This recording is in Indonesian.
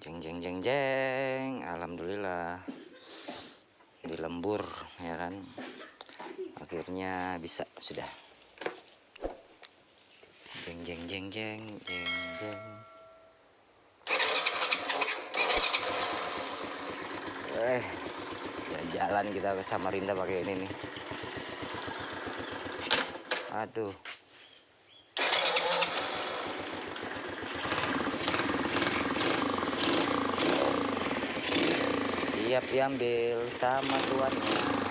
Jeng jeng jeng jeng, alhamdulillah di lembur ya kan, akhirnya bisa sudah. Jeng jeng jeng jeng jeng jeng. Jalan kita ke Samarinda pakai ini nih. Aduh. Siap diambil sama tuannya.